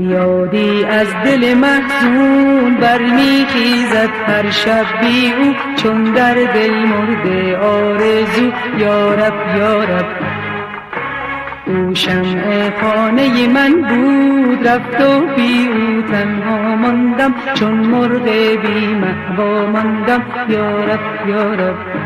فریادی از دل محزون برمیخیزد هر شب بی او، چون در دل مرده آرزو یا رب یا رب. او شمع خانه من بود رفت و بی او تنها ماندم، چون مرغ بی مأوا ماندم یا رب یا رب.